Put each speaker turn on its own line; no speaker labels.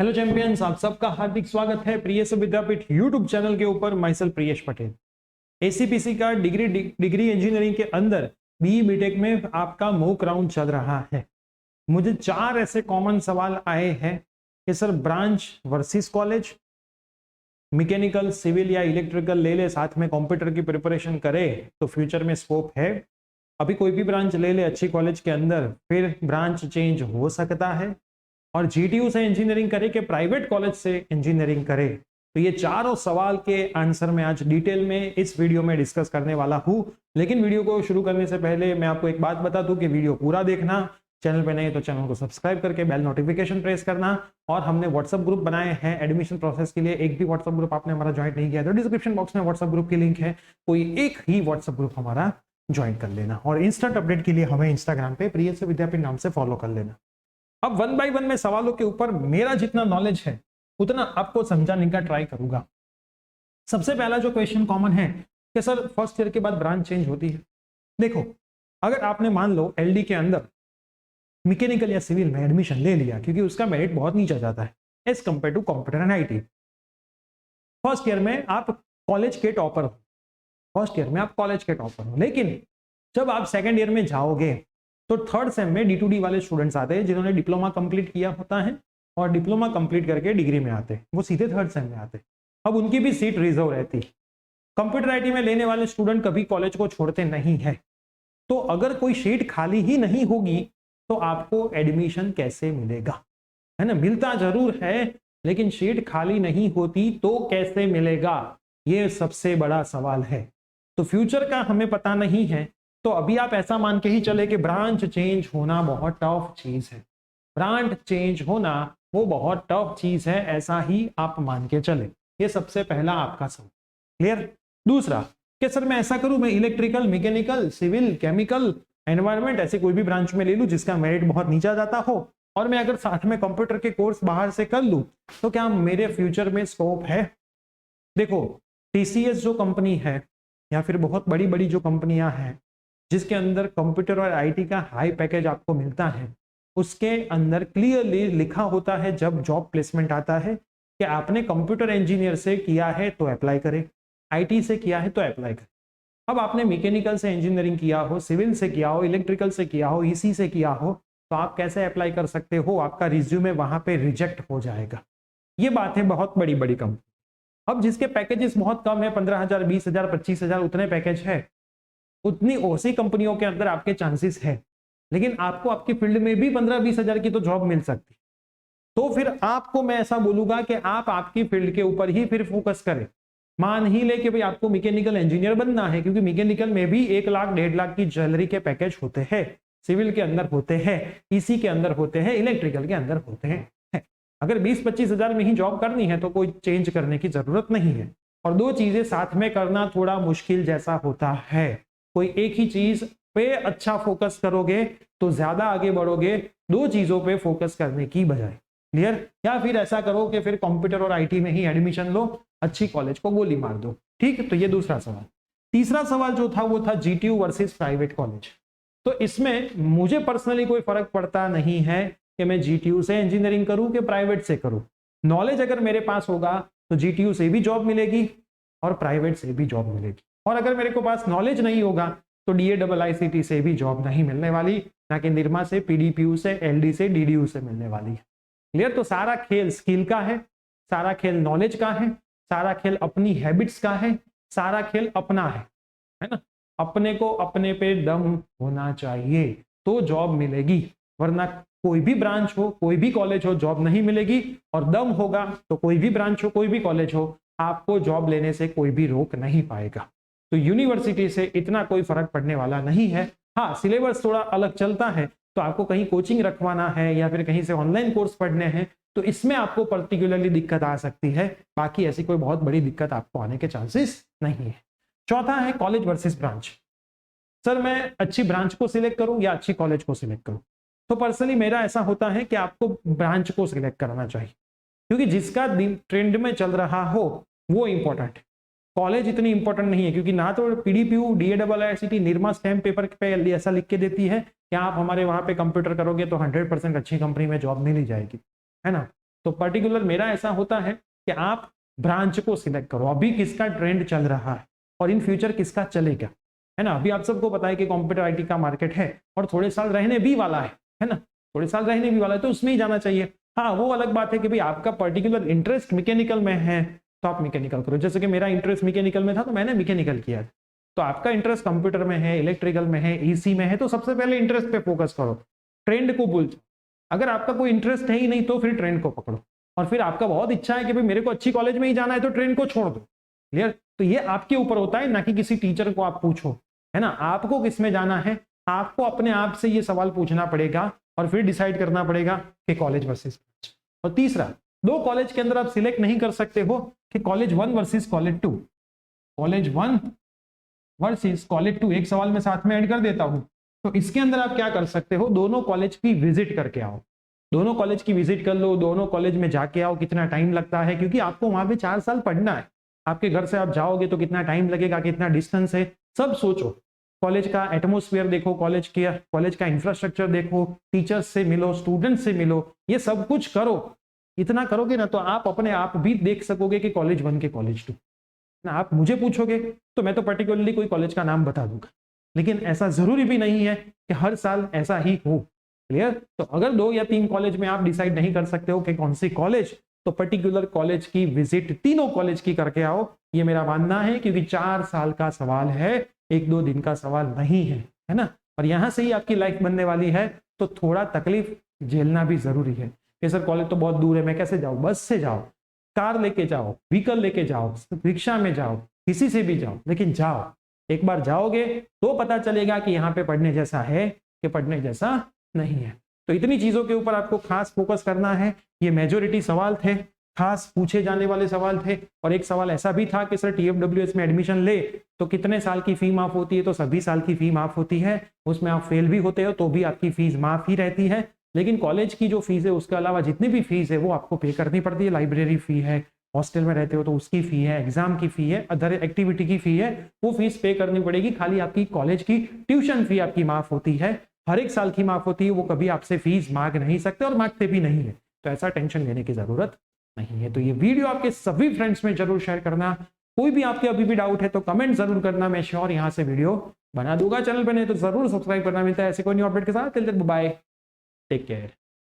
Hello champions, आप सबका हार्दिक स्वागत है प्रियेश विद्यापीठ यूट्यूब चैनल के ऊपर। माइसेल प्रियेश पटेल। एसीपीसी का डिग्री इंजीनियरिंग के अंदर बीई बीटेक में आपका मॉक राउंड चल रहा है। मुझे 4 ऐसे कॉमन सवाल आए हैं कि sir branch versus college, mechanical, civil या इलेक्ट्रिकल ले ले, साथ में कंप्यूटर की प्रिपरेशन करे तो फ्यूचर में स्कोप है। अभी कोई भी ब्रांच ले ले अच्छी कॉलेज के अंदर, फिर ब्रांच चेंज हो सकता है। और जीटीयू से इंजीनियरिंग करे कि प्राइवेट कॉलेज से इंजीनियरिंग करे। तो ये चारों सवाल के आंसर मैं आज डिटेल में इस वीडियो में डिस्कस करने वाला हूं। लेकिन वीडियो को शुरू करने से पहले मैं आपको एक बात बता दूं कि वीडियो पूरा देखना, चैनल पे नहीं तो चैनल को सब्सक्राइब करके बेल नोटिफिकेशन प्रेस करना। और हमने व्हाट्सएप ग्रुप बनाए हैं एडमिशन प्रोसेस के लिए। एक भी व्हाट्सएप ग्रुप आपने हमारा ज्वाइन नहीं किया तो डिस्क्रिप्शन बॉक्स में व्हाट्सएप ग्रुप की लिंक है, कोई एक ही व्हाट्सएप ग्रुप हमारा ज्वाइन कर लेना। और इंस्टेंट अपडेट के लिए हमें इंस्टाग्राम पे प्रियेश विद्यापीठ नाम से फॉलो कर लेना। अब 1 बाय 1 में सवालों के ऊपर मेरा जितना नॉलेज है उतना आपको समझाने का ट्राई करूंगा। सबसे पहला जो क्वेश्चन कॉमन है कि सर फर्स्ट ईयर के बाद ब्रांच चेंज होती है। देखो, अगर आपने मान लो एलडी के अंदर मैकेनिकल या सिविल में एडमिशन ले लिया, क्योंकि उसका मेरिट बहुत नीचे जाता है as compare to computer and IT. First year में आप कॉलेज के टॉपर हो, लेकिन जब आप सेकेंड ईयर में जाओगे तो थर्ड सेम में D2D वाले स्टूडेंट्स आते हैं जिन्होंने डिप्लोमा कंप्लीट किया होता है और डिप्लोमा कंप्लीट करके डिग्री में आते हैं, वो सीधे थर्ड सेम में आते हैं। अब उनकी भी सीट रिजर्व रहती है। कंप्यूटर आईटी में लेने वाले स्टूडेंट कभी कॉलेज को छोड़ते नहीं है। तो अगर कोई सीट खाली ही नहीं होगी तो आपको एडमिशन कैसे मिलेगा, है ना? मिलता जरूर है, लेकिन सीट खाली नहीं होती तो कैसे मिलेगा, ये सबसे बड़ा सवाल है। तो फ्यूचर का हमें पता नहीं है, तो अभी आप ऐसा मान के ही चले कि ब्रांच चेंज होना बहुत टफ चीज है। ब्रांच चेंज होना वो बहुत टफ चीज है, ऐसा ही आप मान के चले। ये सबसे पहला आपका सवाल क्लियर। दूसरा कि सर मैं ऐसा करूं, मैं electrical, mechanical, civil, chemical, environment ऐसे कोई भी ब्रांच में ले लूं जिसका मेरिट बहुत नीचा जाता हो, और मैं अगर साथ में कंप्यूटर के कोर्स बाहर से कर लूं तो क्या मेरे फ्यूचर में स्कोप है? देखो, टीसीएस जो कंपनी है या फिर बहुत बड़ी बड़ी जो कंपनियां हैं जिसके अंदर कंप्यूटर और आईटी का हाई पैकेज आपको मिलता है, उसके अंदर क्लियरली लिखा होता है जब जॉब प्लेसमेंट आता है कि आपने कंप्यूटर इंजीनियर से किया है तो अप्लाई करें, आईटी से किया है तो अप्लाई करें। अब आपने मैकेनिकल से इंजीनियरिंग किया हो, सिविल से किया हो, इलेक्ट्रिकल से किया हो, ईसी से किया हो, तो आप कैसे अप्लाई कर सकते हो? आपका रिज्यूमे वहां पे रिजेक्ट हो जाएगा। ये बात है बहुत बड़ी बड़ी कंपनी। अब जिसके पैकेजेस बहुत कम है, 15,000, 20,000, 25,000 उतने पैकेज है, उतनी ओसी कंपनियों के अंदर आपके चांसेस है, लेकिन आपको आपकी फील्ड में भी 15-20 हजार की तो जॉब मिल सकती। तो फिर आपको मैं ऐसा बोलूंगा कि आप आपकी फील्ड के ऊपर ही फिर फोकस करें। मान ही ले कि भाई आपको मैकेनिकल इंजीनियर बनना है, क्योंकि मैकेनिकल में भी 1 लाख 1.5 लाख की ज्वेलरी के पैकेज होते हैं, सिविल के अंदर होते हैं, ईसी के अंदर होते हैं, इलेक्ट्रिकल के अंदर होते हैं। अगर 20-25 हजार में ही जॉब करनी है तो कोई चेंज करने की जरूरत नहीं है। और दो चीजें साथ में करना थोड़ा मुश्किल जैसा होता है। कोई एक ही चीज पे अच्छा फोकस करोगे तो ज्यादा आगे बढ़ोगे, दो चीजों पे फोकस करने की बजाय। क्लियर? या फिर ऐसा करो कि फिर कंप्यूटर और आईटी में ही एडमिशन लो, अच्छी कॉलेज को गोली मार दो। ठीक, तो ये दूसरा सवाल। तीसरा सवाल जो था वो था जीटीयू वर्सेस प्राइवेट कॉलेज। तो इसमें मुझे पर्सनली कोई फर्क पड़ता नहीं है कि मैं जीटीयू से इंजीनियरिंग करूं कि प्राइवेट से करूं। नॉलेज अगर मेरे पास होगा तो जीटीयू से भी जॉब मिलेगी और प्राइवेट से भी जॉब मिलेगी। और अगर मेरे को पास नॉलेज नहीं होगा तो DAIICT से भी जॉब नहीं मिलने वाली, ना कि निरमा से, पीडीपीयू से, एलडी से, डीडीयू से मिलने वाली है। क्लियर? तो सारा खेल स्किल का है, सारा खेल नॉलेज का है, सारा खेल अपनी हैबिट्स का है, सारा खेल अपना है ना? अपने को अपने पे दम होना चाहिए तो जॉब मिलेगी, वरना कोई भी ब्रांच हो, कोई भी कॉलेज हो, जॉब नहीं मिलेगी। और दम होगा तो कोई भी ब्रांच हो, कोई भी कॉलेज हो, आपको जॉब लेने से कोई भी रोक नहीं पाएगा। तो यूनिवर्सिटी से इतना कोई फर्क पड़ने वाला नहीं है। हाँ, सिलेबस थोड़ा अलग चलता है, तो आपको कहीं कोचिंग रखवाना है या फिर कहीं से ऑनलाइन कोर्स पढ़ने हैं तो इसमें आपको पर्टिकुलरली दिक्कत आ सकती है। बाकी ऐसी कोई बहुत बड़ी दिक्कत आपको आने के चांसेस नहीं है। चौथा है कॉलेज वर्सेस ब्रांच। सर मैं अच्छी ब्रांच को सिलेक्ट करूं या अच्छी कॉलेज को सिलेक्ट करूं? तो पर्सनली मेरा ऐसा होता है कि आपको ब्रांच को सिलेक्ट करना चाहिए, क्योंकि जिसका ट्रेंड में चल रहा हो वो इंपॉर्टेंट है। कॉलेज इतनी इंपॉर्टेंट नहीं है, क्योंकि ना तो पीडीपीयू, DAIICT, निरमा स्टैम्प पेपर पे ऐसा लिख के देती है कि आप हमारे वहां पे कंप्यूटर करोगे तो 100% अच्छी कंपनी में जॉब मिल ही जाएगी, है ना? तो पर्टिकुलर मेरा ऐसा होता है कि आप ब्रांच को सिलेक्ट करो, अभी किसका ट्रेंड चल रहा है और इन फ्यूचर किसका चलेगा, है ना। अभी आप सबको पता है कि कंप्यूटर आईटी का मार्केट है और थोड़े साल रहने भी वाला है ना, थोड़े साल रहने भी वाला है, तो उसमें ही जाना चाहिए। हाँ, वो अलग बात है कि भाई आपका पर्टिकुलर इंटरेस्ट मैकेनिकल में है तो आप मैकेनिकल करो, जैसे कि मेरा इंटरेस्ट मैकेनिकल में था तो मैंने मैकेनिकल किया। तो आपका इंटरेस्ट कंप्यूटर में है, इलेक्ट्रिकल में है, ईसी में है, तो सबसे पहले इंटरेस्ट पे फोकस करो, ट्रेंड को भूल जाओ। अगर आपका कोई इंटरेस्ट है ही नहीं तो फिर ट्रेंड को पकड़ो, और फिर आपका बहुत इच्छा है कि भाई मेरे को अच्छी कॉलेज में ही जाना है तो ट्रेंड को छोड़ दो। क्लियर? तो ये आपके ऊपर होता है, ना कि किसी टीचर को आप पूछो, है ना। आपको किस में जाना है, आपको अपने आप से ये सवाल पूछना पड़ेगा और फिर डिसाइड करना पड़ेगा कि कॉलेज वर्सेस। और तीसरा, दो कॉलेज के अंदर आप सिलेक्ट नहीं कर सकते हो कि college 1 versus college 2, college 1 versus college 2, एक सवाल में साथ में ऐड कर देता हूं। तो इसके अंदर आप क्या कर सकते हो, दोनों कॉलेज की विजिट करके आओ, दोनों कॉलेज की विजिट कर लो, दोनों कॉलेज में जाके आओ। कितना टाइम लगता है, क्योंकि आपको वहां पे 4 साल पढ़ना है, आपके घर से आप जाओगे तो कितना टाइम लगेगा, कितना डिस्टेंस है, सब सोचो। कॉलेज का एटमोस्फेयर देखो, कॉलेज का इंफ्रास्ट्रक्चर देखो, टीचर्स से मिलो, स्टूडेंट से मिलो, ये सब कुछ करो। इतना करोगे ना तो आप अपने आप भी देख सकोगे कि कॉलेज 1 के कॉलेज 2 ना। आप मुझे पूछोगे तो मैं तो पर्टिकुलरली कोई कॉलेज का नाम बता दूंगा, लेकिन ऐसा जरूरी भी नहीं है कि हर साल ऐसा ही हो। क्लियर? तो अगर 2 या 3 कॉलेज में आप डिसाइड नहीं कर सकते हो कि कौन सी कॉलेज, तो पर्टिकुलर कॉलेज की विजिट तीनों कॉलेज की करके आओ, ये मेरा मानना है, क्योंकि 4 साल का सवाल है, 1-2 दिन का सवाल नहीं है ना। और यहां से ही आपकी लाइफ बनने वाली है, तो थोड़ा तकलीफ झेलना भी जरूरी है कि सर कॉलेज तो बहुत दूर है, मैं कैसे जाऊं, बस से जाओ, कार लेके जाओ, व्हीकल लेके जाओ, रिक्शा में जाओ, किसी से भी जाओ, लेकिन जाओ। एक बार जाओगे तो पता चलेगा कि यहाँ पे पढ़ने जैसा है कि पढ़ने जैसा नहीं है। तो इतनी चीजों के ऊपर आपको खास फोकस करना है। ये मेजोरिटी सवाल थे, खास पूछे जाने वाले सवाल थे। और एक सवाल ऐसा भी था कि सर TFWS में एडमिशन ले तो कितने साल की फी माफ होती है, तो सभी साल की फी माफ होती है, उसमें आप फेल भी होते हो तो भी आपकी फीस माफ ही रहती है। लेकिन कॉलेज की जो फीस है उसके अलावा जितनी भी फीस है वो आपको पे करनी पड़ती है। लाइब्रेरी फी है, हॉस्टल में रहते हो तो उसकी फी है, एग्जाम की फी है, अदर एक्टिविटी की फी है, वो फीस पे करनी पड़ेगी। खाली आपकी कॉलेज की ट्यूशन फी आपकी माफ होती है, हर एक साल की माफ होती है, वो कभी आपसे फीस मांग नहीं सकते और मांगते भी नहीं है, तो ऐसा टेंशन लेने की जरूरत नहीं है। तो ये वीडियो आपके सभी फ्रेंड्स में जरूर शेयर करना। कोई भी आपके अभी भी डाउट है तो कमेंट जरूर करना, मैं श्योर यहाँ से वीडियो बना दूंगा। चैनल पर नहीं तो जरूर सब्सक्राइब करना। मिलता है ऐसे कोई न्यू अपडेट के साथ, till then bye, take care.